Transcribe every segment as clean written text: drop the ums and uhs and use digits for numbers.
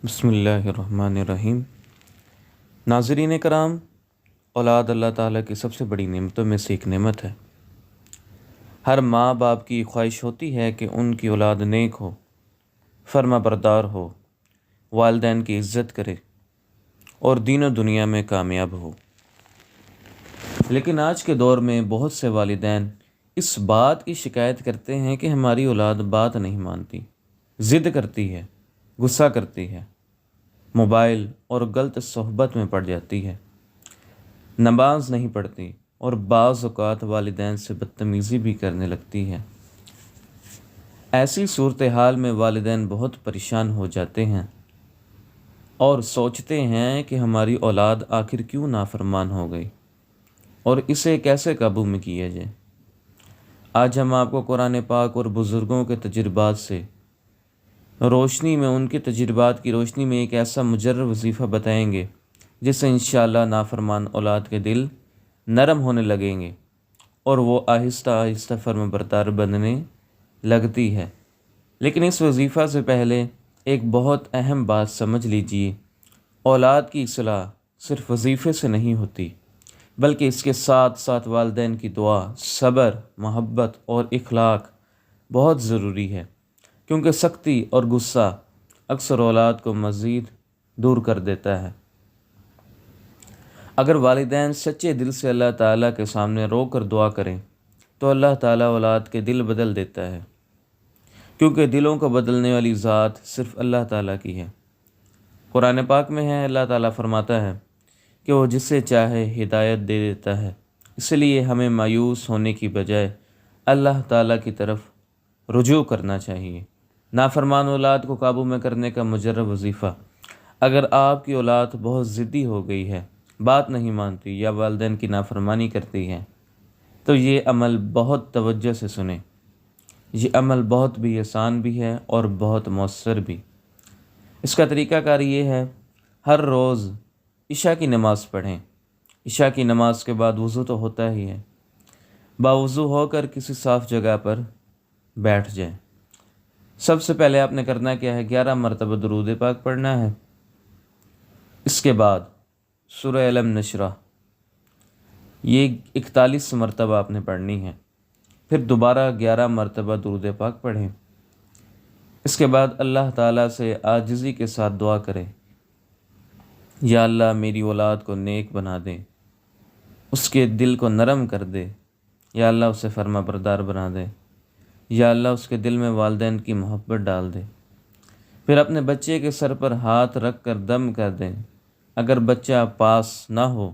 بسم اللہ الرحمن الرحیم۔ ناظرین کرام، اولاد اللہ تعالیٰ کی سب سے بڑی نعمتوں میں سے ایک نعمت ہے۔ ہر ماں باپ کی خواہش ہوتی ہے کہ ان کی اولاد نیک ہو، فرما بردار ہو، والدین کی عزت کرے اور دین و دنیا میں کامیاب ہو۔ لیکن آج کے دور میں بہت سے والدین اس بات کی شکایت کرتے ہیں کہ ہماری اولاد بات نہیں مانتی، ضد کرتی ہے، غصہ کرتی ہے، موبائل اور غلط صحبت میں پڑ جاتی ہے، نماز نہیں پڑھتی اور بعض اوقات والدین سے بدتمیزی بھی کرنے لگتی ہے۔ ایسی صورتحال میں والدین بہت پریشان ہو جاتے ہیں اور سوچتے ہیں کہ ہماری اولاد آخر کیوں نافرمان ہو گئی اور اسے کیسے قابو میں کیا جائے۔ آج ہم آپ کو قرآن پاک اور بزرگوں کے تجربات سے روشنی میں، ان کے تجربات کی روشنی میں ایک ایسا مجرب وظیفہ بتائیں گے جس سے انشاءاللہ نافرمان اولاد کے دل نرم ہونے لگیں گے اور وہ آہستہ آہستہ فرما بردار بننے لگتی ہے۔ لیکن اس وظیفہ سے پہلے ایک بہت اہم بات سمجھ لیجئے، اولاد کی اصلاح صرف وظیفے سے نہیں ہوتی، بلکہ اس کے ساتھ ساتھ والدین کی دعا، صبر، محبت اور اخلاق بہت ضروری ہے، کیونکہ سختی اور غصہ اکثر اولاد کو مزید دور کر دیتا ہے۔ اگر والدین سچے دل سے اللہ تعالیٰ کے سامنے رو کر دعا کریں تو اللہ تعالیٰ اولاد کے دل بدل دیتا ہے، کیونکہ دلوں کو بدلنے والی ذات صرف اللہ تعالیٰ کی ہے۔ قرآن پاک میں ہے، اللہ تعالیٰ فرماتا ہے کہ وہ جسے چاہے ہدایت دے دیتا ہے، اس لیے ہمیں مایوس ہونے کی بجائے اللہ تعالیٰ کی طرف رجوع کرنا چاہیے۔ نافرمان اولاد کو قابو میں کرنے کا مجرب وظیفہ: اگر آپ کی اولاد بہت ضدی ہو گئی ہے، بات نہیں مانتی یا والدین کی نافرمانی کرتی ہے، تو یہ عمل بہت توجہ سے سنیں۔ یہ عمل بہت بھی آسان بھی ہے اور بہت مؤثر بھی۔ اس کا طریقہ کار یہ ہے، ہر روز عشاء کی نماز پڑھیں۔ عشاء کی نماز کے بعد وضو تو ہوتا ہی ہے، باوضو ہو کر کسی صاف جگہ پر بیٹھ جائیں۔ سب سے پہلے آپ نے کرنا کیا ہے؟ 11 مرتبہ درود پاک پڑھنا ہے۔ اس کے بعد سورہ علم نشرہ یہ 41 مرتبہ آپ نے پڑھنی ہے، پھر دوبارہ 11 مرتبہ درود پاک پڑھیں۔ اس کے بعد اللہ تعالیٰ سے عاجزی کے ساتھ دعا کریں، یا اللہ میری اولاد کو نیک بنا دے، اس کے دل کو نرم کر دے، یا اللہ اسے فرما بردار بنا دے، یا اللہ اس کے دل میں والدین کی محبت ڈال دے۔ پھر اپنے بچے کے سر پر ہاتھ رکھ کر دم کر دیں۔ اگر بچہ پاس نہ ہو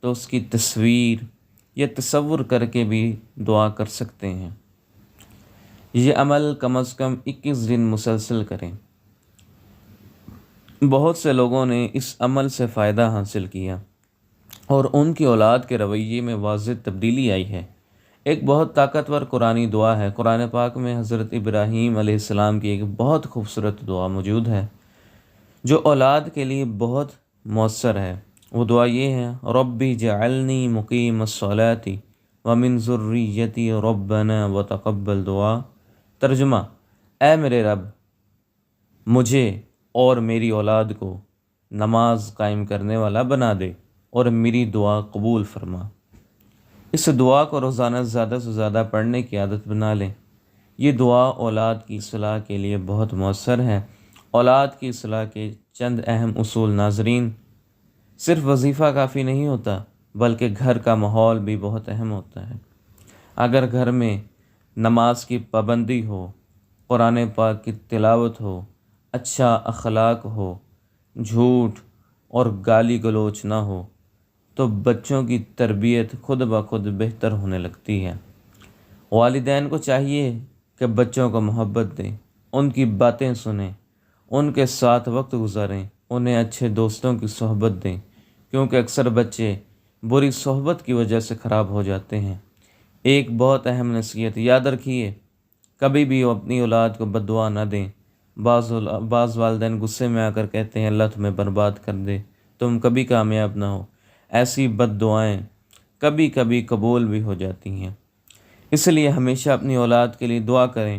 تو اس کی تصویر یا تصور کر کے بھی دعا کر سکتے ہیں۔ یہ عمل کم از کم 21 دن مسلسل کریں۔ بہت سے لوگوں نے اس عمل سے فائدہ حاصل کیا اور ان کی اولاد کے رویے میں واضح تبدیلی آئی ہے۔ ایک بہت طاقتور قرآنی دعا ہے۔ قرآن پاک میں حضرت ابراہیم علیہ السلام کی ایک بہت خوبصورت دعا موجود ہے جو اولاد کے لیے بہت مؤثر ہے۔ وہ دعا یہ ہے: ربی جعلنی مقیم الصلاۃ ومن ذریتی ربنا وتقبل دعا۔ ترجمہ: اے میرے رب، مجھے اور میری اولاد کو نماز قائم کرنے والا بنا دے اور میری دعا قبول فرما۔ اس دعا کو روزانہ زیادہ سے زیادہ پڑھنے کی عادت بنا لیں۔ یہ دعا اولاد کی اصلاح کے لیے بہت مؤثر ہے۔ اولاد کی اصلاح کے چند اہم اصول: ناظرین، صرف وظیفہ کافی نہیں ہوتا، بلکہ گھر کا ماحول بھی بہت اہم ہوتا ہے۔ اگر گھر میں نماز کی پابندی ہو، قرآن پاک کی تلاوت ہو، اچھا اخلاق ہو، جھوٹ اور گالی گلوچ نہ ہو، تو بچوں کی تربیت خود بخود بہتر ہونے لگتی ہے۔ والدین کو چاہیے کہ بچوں کو محبت دیں، ان کی باتیں سنیں، ان کے ساتھ وقت گزاریں، انہیں اچھے دوستوں کی صحبت دیں، کیونکہ اکثر بچے بری صحبت کی وجہ سے خراب ہو جاتے ہیں۔ ایک بہت اہم نصیحت یاد رکھیے، کبھی بھی اپنی اولاد کو بد دعا نہ دیں۔ بعض والدین غصے میں آ کر کہتے ہیں اللہ تمہیں برباد کر دے، تم کبھی کامیاب نہ ہو۔ ایسی بد دعائیں کبھی کبھی قبول بھی ہو جاتی ہیں، اس لیے ہمیشہ اپنی اولاد کے لیے دعا کریں۔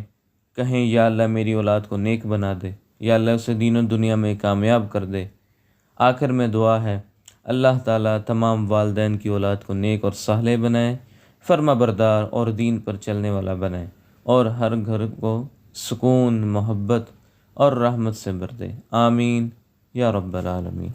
کہیں یا اللہ میری اولاد کو نیک بنا دے، یا اللہ اسے دین و دنیا میں کامیاب کر دے۔ آخر میں دعا ہے اللہ تعالیٰ تمام والدین کی اولاد کو نیک اور صالح بنائے، فرما بردار اور دین پر چلنے والا بنائے، اور ہر گھر کو سکون، محبت اور رحمت سے بھر دے۔ آمین یا رب العالمین۔